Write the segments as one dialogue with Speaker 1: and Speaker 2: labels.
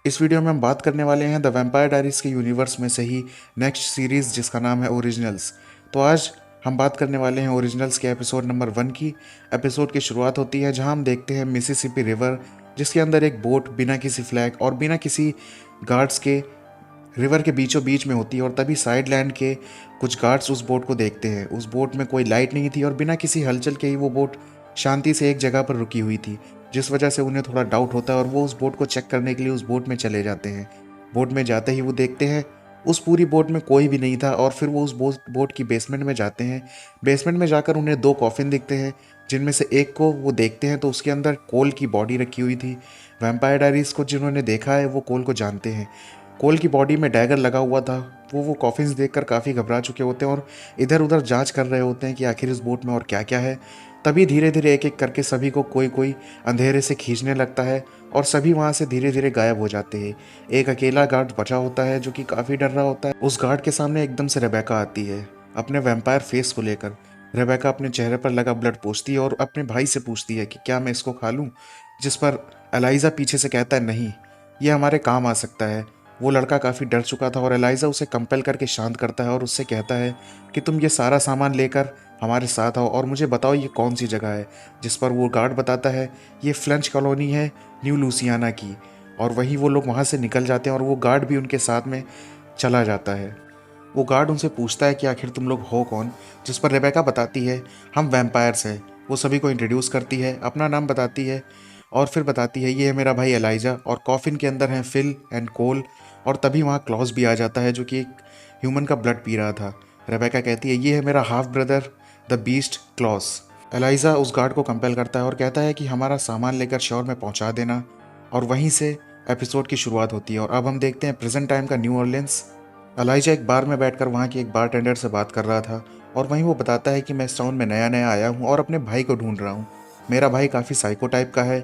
Speaker 1: इस वीडियो में हम बात करने वाले हैं द वैम्पायर डायरीज के यूनिवर्स में से ही नेक्स्ट सीरीज़ जिसका नाम है ओरिजिनल्स। तो आज हम बात करने वाले हैं ओरिजिनल्स के एपिसोड नंबर 1 की। एपिसोड की शुरुआत होती है जहां हम देखते हैं मिसिसिपी रिवर, जिसके अंदर एक बोट बिना किसी फ्लैग और बिना किसी गार्ड्स के रिवर के बीचों बीच में होती है। और तभी साइड लैंड के कुछ गार्ड्स उस बोट को देखते हैं। उस बोट में कोई लाइट नहीं थी और बिना किसी हलचल के ही वो बोट शांति से एक जगह पर रुकी हुई थी, जिस वजह से उन्हें थोड़ा डाउट होता है और वो उस बोट को चेक करने के लिए उस बोट में चले जाते हैं। बोट में जाते ही वो देखते हैं उस पूरी बोट में कोई भी नहीं था और फिर वो उस बोट की बेसमेंट में जाते हैं। बेसमेंट में जाकर उन्हें 2 कॉफिन दिखते हैं, जिनमें से एक को वो देखते हैं तो उसके अंदर कोल की बॉडी रखी हुई थी। वैम्पायर डायरीज को जिन्होंने देखा है वो कोल को जानते हैं। कोल की बॉडी में डैगर लगा हुआ था। वो कॉफिन्स देखकर काफ़ी घबरा चुके होते हैं और इधर उधर जांच कर रहे होते हैं कि आखिर इस बोट में और क्या क्या है। तभी धीरे धीरे एक एक करके सभी को कोई कोई अंधेरे से खींचने लगता है और सभी वहाँ से धीरे धीरे गायब हो जाते हैं। एक अकेला गार्ड बचा होता है जो कि काफ़ी डर रहा होता है। उस गार्ड के सामने एकदम से रेबेका आती है अपने वैम्पायर फेस को लेकर। रेबेका अपने चेहरे पर लगा ब्लड पोंछती है और अपने भाई से पूछती है कि क्या मैं इसको खा लूँ, जिस पर एलाइजा पीछे से कहता है नहीं, ये हमारे काम आ सकता है। वो लड़का काफ़ी डर चुका था और एलाइजा उसे कंपेल करके शांत करता है और उससे कहता है कि तुम ये सारा सामान लेकर हमारे साथ आओ और मुझे बताओ ये कौन सी जगह है। जिस पर वो गार्ड बताता है ये फ्रेंच कॉलोनी है न्यू लूसियाना की। और वहीं वो लोग वहाँ से निकल जाते हैं और वो गार्ड भी उनके साथ में चला जाता है। वो गार्ड उनसे पूछता है कि आखिर तुम लोग हो कौन, जिस पर रेबेका बताती है हम वैम्पायर्स हैं। वो सभी को इंट्रोड्यूस करती है, अपना नाम बताती है और फिर बताती है ये है मेरा भाई एलाइजा और कॉफिन के अंदर हैं फिल एंड कोल। और तभी वहाँ क्लॉस भी आ जाता है जो कि एक ह्यूमन का ब्लड पी रहा था। रेबेका कहती है ये है मेरा half brother the beast Klaus. Elijah उस गार्ड को कंपेल करता है और कहता है कि हमारा सामान लेकर शोर में पहुंचा देना। और वहीं से एपिसोड की शुरुआत होती है और अब हम देखते हैं प्रेजेंट टाइम का न्यू ऑरलिंस। एलाइजा एक बार में बैठकर वहाँ की एक बारटेंडर से बात कर रहा था और वहीं वो बताता है कि मैं इस टाउन में नया नया आया हूँ और अपने भाई को ढूंढ रहा हूँ। मेरा भाई काफ़ी साइको टाइप का है,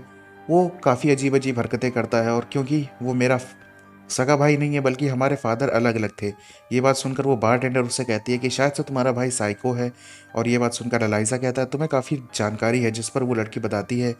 Speaker 1: वो काफ़ी अजीब अजीब हरकतें करता है और क्योंकि वो मेरा सगा भाई नहीं है बल्कि हमारे फादर अलग अलग थे। ये बात सुनकर वो बारटेंडर उससे कहती है कि शायद से तुम्हारा भाई साइको है। और ये बात सुनकर एलाइजा कहता है तुम्हें काफ़ी जानकारी है, जिस पर वो लड़की बताती है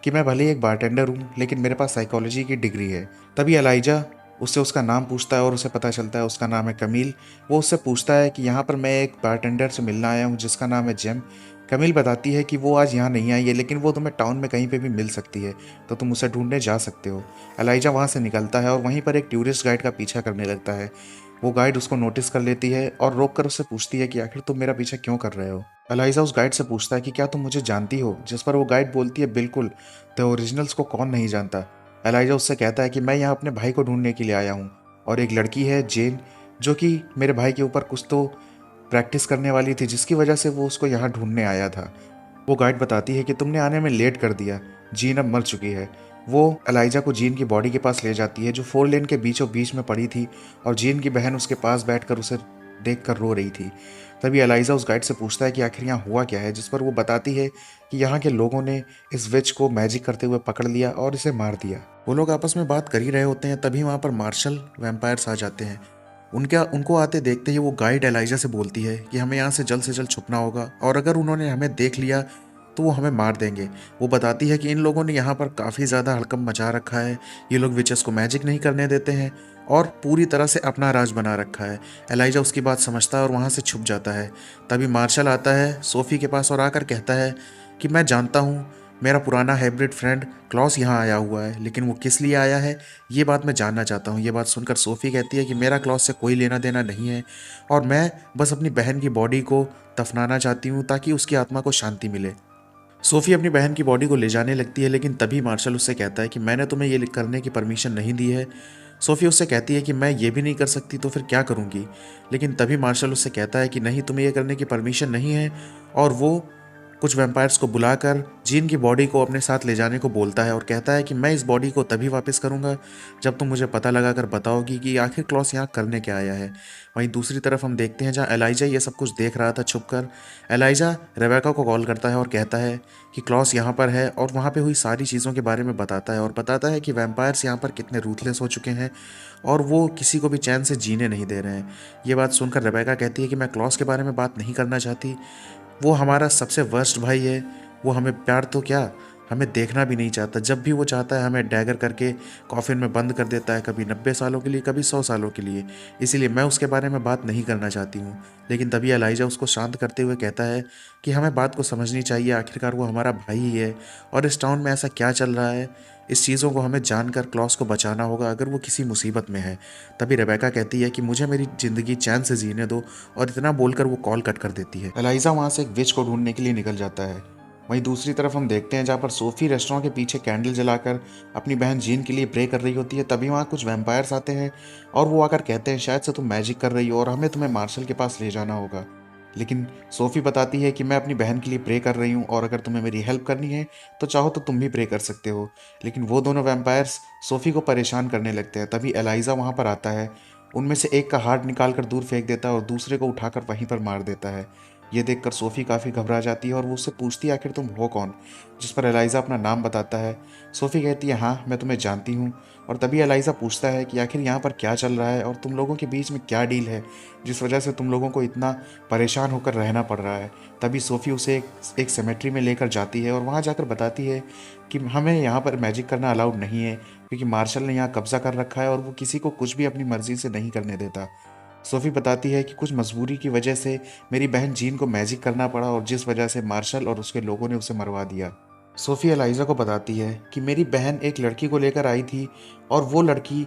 Speaker 1: कि मैं भले ही एक बारटेंडर हूँ लेकिन मेरे पास साइकोलॉजी की डिग्री है। तभी एलाइजा उससे उसका नाम पूछता है और उसे पता चलता है उसका नाम है कमील। वो उससे पूछता है कि यहाँ पर मैं एक बारटेंडर से मिलना आया हूँ जिसका नाम है जेम। कमील बताती है कि वो आज यहाँ नहीं आई है लेकिन वो तुम्हें टाउन में कहीं पे भी मिल सकती है, तो तुम उसे ढूंढने जा सकते हो। एलाइजा वहाँ से निकलता है और वहीं पर एक टूरिस्ट गाइड का पीछा करने लगता है। वो गाइड उसको नोटिस कर लेती है और रोक कर उससे पूछती है कि आखिर तुम मेरा पीछा क्यों कर रहे हो। एलाइजा उस गाइड से पूछता है कि क्या तुम मुझे जानती हो, जिस पर वो गाइड बोलती है बिल्कुल, द ओरिजिनल्स को कौन नहीं जानता। एलाइजा उससे कहता है कि मैं यहाँ अपने भाई को ढूंढने के लिए आया हूँ और एक लड़की है जेन जो कि मेरे भाई के ऊपर कुछ तो प्रैक्टिस करने वाली थी जिसकी वजह से वो उसको यहाँ ढूंढने आया था। वो गाइड बताती है कि तुमने आने में लेट कर दिया, जीन अब मर चुकी है। वो एलाइजा को जीन की बॉडी के पास ले जाती है जो 4 लेन के बीचों बीच में पड़ी थी और जीन की बहन उसके पास बैठकर उसे देख कर रो रही थी। तभी एलाइजा उस गाइड से पूछता है कि आखिर यहाँ हुआ क्या है, जिस पर वो बताती है कि यहाँ के लोगों ने इस विच को मैजिक करते हुए पकड़ लिया और इसे मार दिया। वो लोग आपस में बात कर ही रहे होते हैं तभी वहाँ पर मार्शल वैम्पायर्स आ जाते हैं। उनको आते देखते ही वो गाइड एलाइजा से बोलती है कि हमें यहाँ से जल्द छुपना होगा और अगर उन्होंने हमें देख लिया तो वो हमें मार देंगे। वो बताती है कि इन लोगों ने यहाँ पर काफ़ी ज़्यादा हड़कंप मचा रखा है, ये लोग विचेस को मैजिक नहीं करने देते हैं और पूरी तरह से अपना राज बना रखा है। एलाइजा उसकी बात समझता है और वहाँ से छुप जाता है। तभी मार्शल आता है सोफ़ी के पास और आकर कहता है कि मैं जानता हूँ मेरा पुराना हाइब्रिड फ्रेंड क्लॉस यहाँ आया हुआ है, लेकिन वो किस लिए आया है ये बात मैं जानना चाहता हूँ। ये बात सुनकर सोफ़ी कहती है कि मेरा क्लॉस से कोई लेना देना नहीं है और मैं बस अपनी बहन की बॉडी को दफनाना चाहती हूँ ताकि उसकी आत्मा को शांति मिले। सोफ़ी अपनी बहन की बॉडी को ले जाने लगती है लेकिन तभी मार्शल उससे कहता है कि मैंने तुम्हें ये करने की परमिशन नहीं दी है। सोफ़ी उससे कहती है कि मैं ये भी नहीं कर सकती तो फिर क्या करूँगी, लेकिन तभी मार्शल उससे कहता है कि नहीं, तुम्हें ये करने की परमिशन नहीं है। और वो कुछ वैम्पायर्स को बुलाकर जीन की बॉडी को अपने साथ ले जाने को बोलता है और कहता है कि मैं इस बॉडी को तभी वापस करूंगा जब तुम मुझे पता लगाकर बताओगी कि आखिर क्लॉस यहाँ करने क्या आया है। वहीं दूसरी तरफ हम देखते हैं जहाँ एलाइजा ये सब कुछ देख रहा था छुपकर। एलाइजा रेबेका को कॉल करता है और कहता है कि क्लॉस यहाँ पर है और वहाँ पे हुई सारी चीज़ों के बारे में बताता है और बताता है कि वैम्पायर्स यहाँ पर कितने रूथलेस हो चुके हैं और वो किसी को भी चैन से जीने नहीं दे रहे हैं। ये बात सुनकर रेबेका कहती है कि मैं क्लॉस के बारे में बात नहीं करना चाहती, वो हमारा सबसे वर्स्ट भाई है, वो हमें प्यार तो क्या हमें देखना भी नहीं चाहता। जब भी वो चाहता है हमें डैगर करके कॉफिन में बंद कर देता है, कभी 90 सालों के लिए, कभी 100 सालों के लिए। इसीलिए मैं उसके बारे में बात नहीं करना चाहती हूँ। लेकिन तभी एलाइजा उसको शांत करते हुए कहता है कि हमें बात को समझनी चाहिए, आखिरकार वो हमारा भाई ही है और इस टाउन में ऐसा क्या चल रहा है, इस चीज़ों को हमें जानकर क्लॉस को बचाना होगा अगर वो किसी मुसीबत में है। तभी रेबेका कहती है कि मुझे मेरी ज़िंदगी चैन से जीने दो, और इतना बोलकर वो कॉल कट कर देती है। एलाइजा वहाँ से एक विच को ढूंढने के लिए निकल जाता है। वहीं दूसरी तरफ हम देखते हैं जहाँ पर सोफी रेस्टोरेंट के पीछे कैंडल जलाकर अपनी बहन जीन के लिए प्रे कर रही होती है। तभी वहाँ कुछ वैम्पायर्स आते हैं और वो आकर कहते हैं शायद से तुम मैजिक कर रही हो और हमें तुम्हें मार्शल के पास ले जाना होगा। लेकिन सोफी बताती है कि मैं अपनी बहन के लिए प्रे कर रही हूँ और अगर तुम्हें मेरी हेल्प करनी है तो चाहो तो तुम भी प्रे कर सकते हो। लेकिन वो दोनों वैम्पायर्स सोफी को परेशान करने लगते हैं। तभी एलाइजा वहाँ पर आता है, उनमें से एक का हार्ट निकाल कर दूर फेंक देता है और दूसरे को उठाकर वहीं पर मार देता है। ये देखकर सोफी काफ़ी घबरा जाती है और वो उससे पूछती है आखिर तुम हो कौन, जिस पर एलाइजा अपना नाम बताता है। सोफी कहती है हाँ मैं तुम्हें जानती हूँ। और तभी एलाइजा पूछता है कि आखिर यहाँ पर क्या चल रहा है और तुम लोगों के बीच में क्या डील है जिस वजह से तुम लोगों को इतना परेशान होकर रहना पड़ रहा है। तभी सोफी उसे एक सेमेट्री में लेकर जाती है और वहाँ जाकर बताती है कि हमें यहाँ पर मैजिक करना अलाउड नहीं है क्योंकि मार्शल ने यहाँ कब्जा कर रखा है और वो किसी को कुछ भी अपनी मर्जी से नहीं करने देता। सोफी बताती है कि कुछ मजबूरी की वजह से मेरी बहन जीन को मैजिक करना पड़ा और जिस वजह से मार्शल और उसके लोगों ने उसे मरवा दिया। सोफी एलाइजा को बताती है कि मेरी बहन एक लड़की को लेकर आई थी और वो लड़की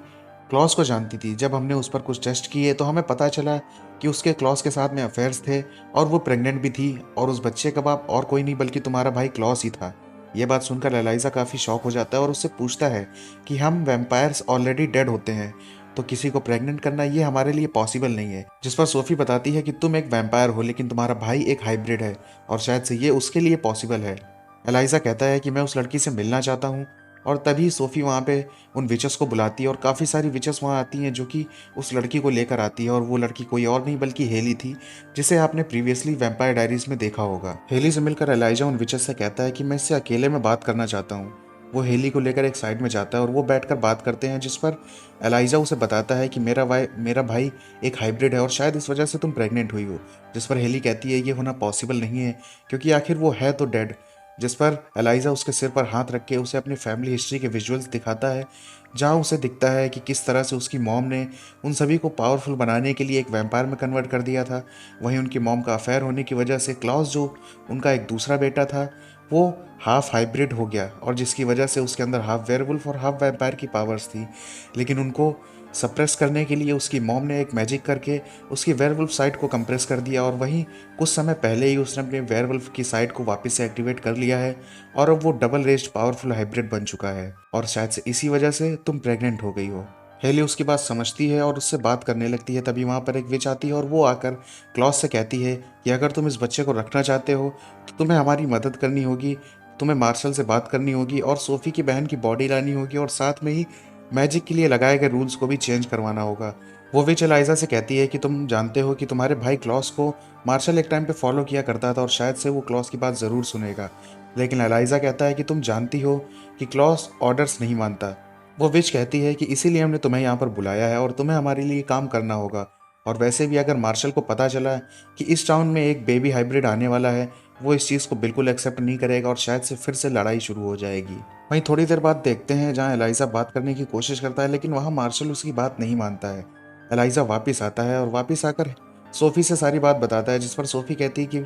Speaker 1: क्लॉस को जानती थी। जब हमने उस पर कुछ टेस्ट किए तो हमें पता चला कि उसके क्लॉस के साथ में अफेयर्स थे और वो प्रेग्नेंट भी थी और उस बच्चे का बाप और कोई नहीं बल्कि तुम्हारा भाई क्लॉस ही था। ये बात सुनकर एलाइजा काफ़ी शॉक हो जाता है और उससे पूछता है कि हम वैम्पायर्स ऑलरेडी डेड होते हैं तो किसी को प्रेग्नेंट करना ये हमारे लिए पॉसिबल नहीं है। जिस पर सोफी बताती है कि तुम एक वैम्पायर हो लेकिन तुम्हारा भाई एक हाइब्रिड है और शायद से ये उसके लिए पॉसिबल है। एलाइजा कहता है कि मैं उस लड़की से मिलना चाहता हूँ और तभी सोफी वहाँ पे उन विचेस को बुलाती है और काफ़ी सारी विचेस वहाँ आती हैं जो कि उस लड़की को लेकर आती है और वो लड़की कोई और नहीं बल्कि हेली थी, जिसे आपने प्रीवियसली वैम्पायर डायरीज में देखा होगा। हेली से मिलकर एलाइजा उन विचेस से कहता है कि मैं इससे अकेले में बात करना चाहता हूँ। वो हेली को लेकर एक साइड में जाता है और वो बैठकर बात करते हैं, जिस पर एलाइजा उसे बताता है कि मेरा भाई एक हाइब्रिड है और शायद इस वजह से तुम प्रेग्नेंट हुई हो। जिस पर हेली कहती है ये होना पॉसिबल नहीं है क्योंकि आखिर वो है तो डेड। जिस पर एलाइजा उसके सिर पर हाथ रख के उसे अपनी फैमिली हिस्ट्री के विजुअल्स दिखाता है, जहां उसे दिखता है कि किस तरह से उसकी मॉम ने उन सभी को पावरफुल बनाने के लिए एक वैम्पायर में कन्वर्ट कर दिया था। वहीं उनकी मॉम का अफेयर होने की वजह से क्लॉस जो उनका एक दूसरा बेटा था वो हाफ हाइब्रिड हो गया और जिसकी वजह से उसके अंदर हाफ वेयरवुल्फ और हाफ वैम्पायर की पावर्स थी। लेकिन उनको सप्रेस करने के लिए उसकी मॉम ने एक मैजिक करके उसकी वेयरवुल्फ साइड को कंप्रेस कर दिया और वहीं कुछ समय पहले ही उसने अपने वेयरवुल्फ की साइड को वापस से एक्टिवेट कर लिया है और अब वो डबल रेस्ड पावरफुल हाइब्रिड बन चुका है और शायद से इसी वजह से तुम प्रेग्नेंट हो गई हो। हेली उसकी बात समझती है और उससे बात करने लगती है। तभी वहाँ पर एक विच आती है और वो आकर क्लॉस से कहती है कि अगर तुम इस बच्चे को रखना चाहते हो तो तुम्हें हमारी मदद करनी होगी, तुम्हें मार्शल से बात करनी होगी और सोफी की बहन की बॉडी लानी होगी और साथ में ही मैजिक के लिए लगाए गए रूल्स को भी चेंज करवाना होगा। वो विच एलाइजा से कहती है कि तुम जानते हो कि तुम्हारे भाई क्लॉस को मार्शल एक टाइम पे फॉलो किया करता था और शायद से वो क्लॉस की बात ज़रूर सुनेगा। लेकिन एलाइजा कहता है कि तुम जानती हो कि क्लॉस ऑर्डर्स नहीं मानता। वो विच कहती है कि इसीलिए हमने तुम्हें यहाँ पर बुलाया है और तुम्हें हमारे लिए काम करना होगा। और वैसे भी अगर मार्शल को पता चला कि इस टाउन में एक बेबी हाइब्रिड आने वाला है, वो इस चीज़ को बिल्कुल एक्सेप्ट नहीं करेगा और शायद से फिर से लड़ाई शुरू हो जाएगी। वहीं थोड़ी देर बाद देखते हैं जहाँ एलाइजा बात करने की कोशिश करता है लेकिन वहाँ मार्शल उसकी बात नहीं मानता है। एलाइजा वापस आता है और वापस आकर सोफी से सारी बात बताता है, जिस पर सोफी कहती है कि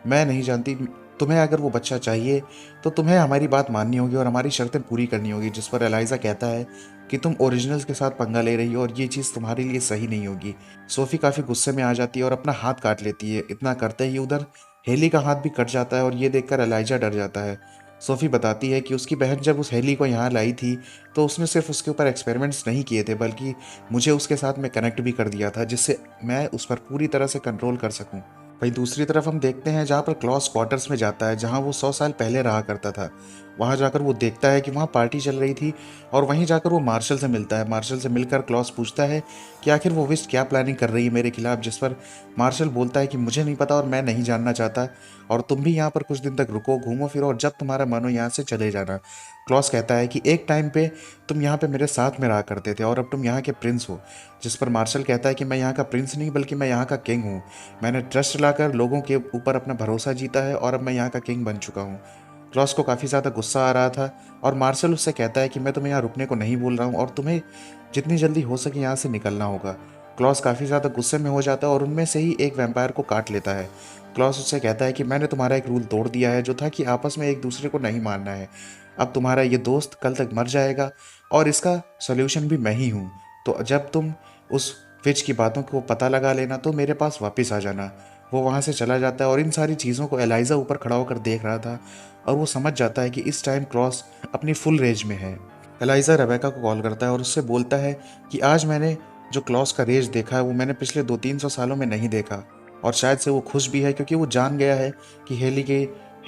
Speaker 1: मैं नहीं जानती, तुम्हें अगर वो बच्चा चाहिए तो तुम्हें हमारी बात माननी होगी और हमारी शर्तें पूरी करनी होगी। जिस पर एलाइजा कहता है कि तुम ओरिजिनल्स के साथ पंगा ले रही हो और ये चीज़ तुम्हारे लिए सही नहीं होगी। सोफी काफ़ी गुस्से में आ जाती है और अपना हाथ काट लेती है। इतना करते ही उधर हेली का हाथ भी कट जाता है और ये देखकर एलाइजा डर जाता है। सोफी बताती है कि उसकी बहन जब उस हेली को यहाँ लाई थी तो उसने सिर्फ उसके ऊपर एक्सपेरिमेंट्स नहीं किए थे बल्कि मुझे उसके साथ में कनेक्ट भी कर दिया था, जिससे मैं उस पर पूरी तरह से कंट्रोल कर सकूं। वहीं दूसरी तरफ हम देखते हैं जहाँ पर क्लॉस क्वार्टर्स में जाता है जहाँ वो 100 साल पहले रहा करता था। वहाँ जाकर वो देखता है कि वहाँ पार्टी चल रही थी और वहीं जाकर वो मार्शल से मिलता है। मार्शल से मिलकर क्लॉस पूछता है कि आखिर वो विस्ट क्या प्लानिंग कर रही है मेरे खिलाफ, जिस पर मार्शल बोलता है कि मुझे नहीं पता और मैं नहीं जानना चाहता और तुम भी यहाँ पर कुछ दिन तक रुको, घूमो फिरो और जब तुम्हारा मन हो यहाँ से चले जाना। क्लॉस कहता है कि एक टाइम पे तुम यहाँ पे मेरे साथ में रहा करते थे और अब तुम यहाँ के प्रिंस हो। जिस पर मार्शल कहता है कि मैं यहाँ का प्रिंस नहीं बल्कि मैं यहाँ का किंग हूँ। मैंने ट्रस्ट लाकर लोगों के ऊपर अपना भरोसा जीता है और अब मैं यहाँ का किंग बन चुका हूँ। क्लॉस को काफ़ी ज़्यादा गुस्सा आ रहा था और मार्शल उससे कहता है कि मैं तुम्हें यहाँ रुकने को नहीं बोल रहा हूँ और तुम्हें जितनी जल्दी हो सके यहाँ से निकलना होगा। क्लॉस काफ़ी ज़्यादा गुस्से में हो जाता है और उनमें से ही एक वैम्पायर को काट लेता है। क्लॉस उससे कहता है कि मैंने तुम्हारा एक रूल तोड़ दिया है जो था कि आपस में एक दूसरे को नहीं मारना है। अब तुम्हारा ये दोस्त कल तक मर जाएगा और इसका सोल्यूशन भी मैं ही हूँ। तो जब तुम उस विच की बातों को पता लगा लेना तो मेरे पास वापस आ जाना। वो वहाँ से चला जाता है और इन सारी चीज़ों को एलाइजा ऊपर खड़ा होकर देख रहा था और वो समझ जाता है कि इस टाइम क्लॉस अपनी फुल रेज में है। एलाइजा रेबेका को कॉल करता है और उससे बोलता है कि आज मैंने जो क्लॉस का रेज देखा है वो मैंने पिछले 200-300 सालों में नहीं देखा और शायद से वो खुश भी है क्योंकि वो जान गया है कि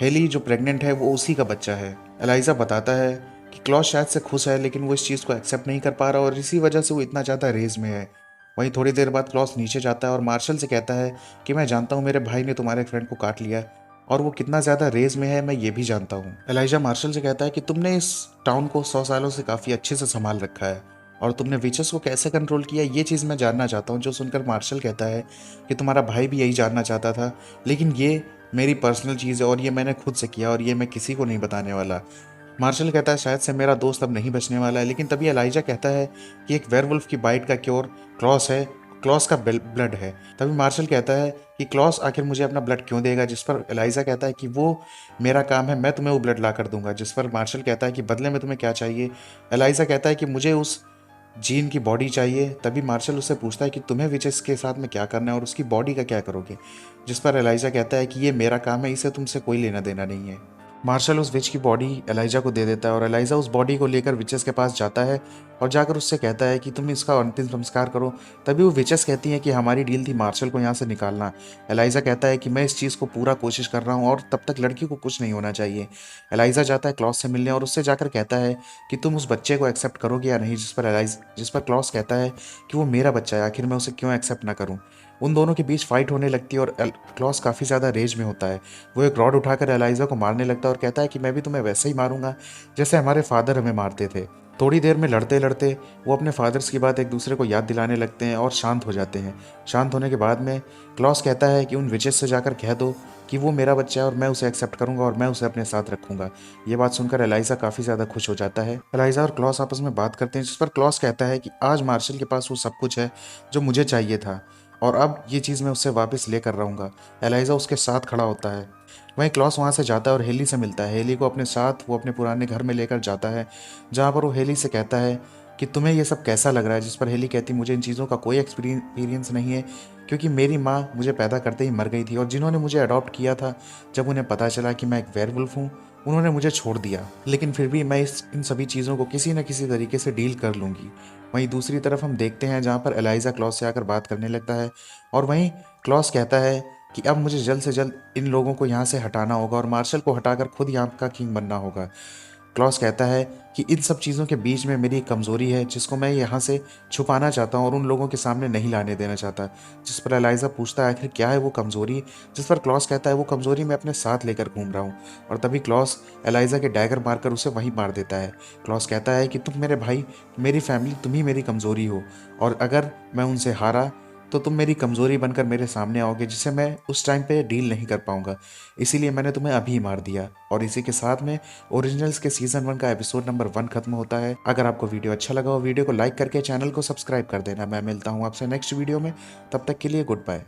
Speaker 1: हेली जो प्रेग्नेंट है वो उसी का बच्चा है। एलाइजा बताता है कि क्लॉस शायद से खुश है लेकिन वो इस चीज़ को एक्सेप्ट नहीं कर पा रहा और इसी वजह से वो इतना ज़्यादा रेज में है। वहीं थोड़ी देर बाद क्लॉस नीचे जाता है और मार्शल से कहता है कि मैं जानता हूँ मेरे भाई ने तुम्हारे फ्रेंड को काट लिया और वो कितना ज़्यादा रेज में है मैं ये भी जानता हूँ। एलाइजा मार्शल से कहता है कि तुमने इस टाउन को 100 सालों से काफ़ी अच्छे से संभाल रखा है और तुमने विचेस को कैसे कंट्रोल किया ये चीज़ मैं जानना चाहता हूँ। जो सुनकर मार्शल कहता है कि तुम्हारा भाई भी यही जानना चाहता था लेकिन ये मेरी पर्सनल चीज़ है और ये मैंने खुद से किया और ये मैं किसी को नहीं बताने वाला। मार्शल कहता है शायद से मेरा दोस्त अब नहीं बचने वाला है लेकिन तभी एलाइजा कहता है कि एक वेयरवुल्फ की बाइट का क्योर क्लॉस है, क्लॉस का ब्लड है। तभी मार्शल कहता है कि क्लॉस आखिर मुझे अपना ब्लड क्यों देगा, जिस पर एलाइजा कहता है कि वो मेरा काम है, मैं तुम्हें वो ब्लड ला कर दूंगा। जिस पर मार्शल कहता है कि बदले में तुम्हें क्या चाहिए। एलाइजा कहता है कि मुझे उस जीन की बॉडी चाहिए। तभी मार्शल उससे पूछता है कि तुम्हें विचेस के साथ में क्या करना है और उसकी बॉडी का क्या करोगे। जिस पर एलाइजा कहता है कि ये मेरा काम है, इसे तुमसे कोई लेना देना नहीं है। मार्शल उस विच की बॉडी एलाइजा को दे देता है और एलाइजा उस बॉडी को लेकर विचेस के पास जाता है और जाकर उससे कहता है कि तुम इसका अंतिम संस्कार करो। तभी वो विचेस कहती है कि हमारी डील थी मार्शल को यहाँ से निकालना। एलाइजा कहता है कि मैं इस चीज़ को पूरा कोशिश कर रहा हूँ और तब तक लड़की को कुछ नहीं होना चाहिए। एलाइजा जाता है क्लॉस से मिलने और उससे जाकर कहता है कि तुम उस बच्चे को एक्सेप्ट करोगे या नहीं। जिस पर क्लॉस कहता है कि वो मेरा बच्चा है, आखिर मैं उसे क्यों एक्सेप्ट ना करूँ। उन दोनों के बीच फाइट होने लगती है और क्लॉस काफ़ी ज़्यादा रेज में होता है। वो एक रॉड उठाकर एलाइजा को मारने लगता है और कहता है कि मैं भी तुम्हें वैसे ही मारूंगा जैसे हमारे फादर हमें मारते थे। थोड़ी देर में लड़ते लड़ते वो अपने फादर्स की बात एक दूसरे को याद दिलाने लगते हैं और शांत हो जाते हैं। शांत होने के बाद में क्लॉस कहता है कि उन विचेस से जाकर कह दो कि वो मेरा बच्चा है और मैं उसे एक्सेप्ट करूंगा और मैं उसे अपने साथ रखूंगा। ये बात सुनकर एलाइजा काफ़ी ज़्यादा खुश हो जाता है। एलाइजा और क्लॉस आपस में बात करते हैं जिस पर क्लॉस कहता है कि आज मार्शल के पास वो सब कुछ है जो मुझे चाहिए था और अब ये चीज़ मैं उससे वापस लेकर रहूँगा। एलाइजा उसके साथ खड़ा होता है। वहीं क्लॉस वहाँ से जाता है और हेली से मिलता है। हेली को अपने साथ वो अपने पुराने घर में लेकर जाता है जहाँ पर वो हेली से कहता है कि तुम्हें ये सब कैसा लग रहा है। जिस पर हेली कहती मुझे इन चीज़ों का कोई एक्सपीरियंस नहीं है क्योंकि मेरी माँ मुझे पैदा करते ही मर गई थी और जिन्होंने मुझे अडॉप्ट किया था जब उन्हें पता चला कि मैं एक वेयरवुल्फ हूँ उन्होंने मुझे छोड़ दिया। लेकिन फिर भी मैं इन सभी चीज़ों को किसी न किसी तरीके से डील कर लूँगी। वहीं दूसरी तरफ हम देखते हैं जहाँ पर एलाइजा क्लॉस से आकर बात करने लगता है और वहीं क्लॉस कहता है कि अब मुझे जल्द से जल्द इन लोगों को यहाँ से हटाना होगा और मार्शल को हटाकर खुद यहाँ का किंग बनना होगा। क्लॉस कहता है कि इन सब चीज़ों के बीच में मेरी एक कमज़ोरी है जिसको मैं यहाँ से छुपाना चाहता हूँ और उन लोगों के सामने नहीं लाने देना चाहता। जिस पर एलाइजा पूछता है आखिर क्या है वो कमज़ोरी। जिस पर क्लॉस कहता है वो कमज़ोरी मैं अपने साथ लेकर घूम रहा हूँ। और तभी क्लॉस एलाइजा के डैगर मारकर उसे वहीं मार देता है। क्लॉस कहता है कि तुम मेरे भाई, मेरी फैमिली, तुम ही मेरी कमज़ोरी हो और अगर मैं उनसे हारा तो तुम मेरी कमज़ोरी बनकर मेरे सामने आओगे जिसे मैं उस टाइम पे डील नहीं कर पाऊंगा। इसीलिए मैंने तुम्हें अभी मार दिया। और इसी के साथ में ओरिजिनल्स के सीज़न 1 का एपिसोड नंबर 1 खत्म होता है। अगर आपको वीडियो अच्छा लगा हो वीडियो को लाइक करके चैनल को सब्सक्राइब कर देना। मैं मिलता हूँ आपसे नेक्स्ट वीडियो में, तब तक के लिए गुड बाय।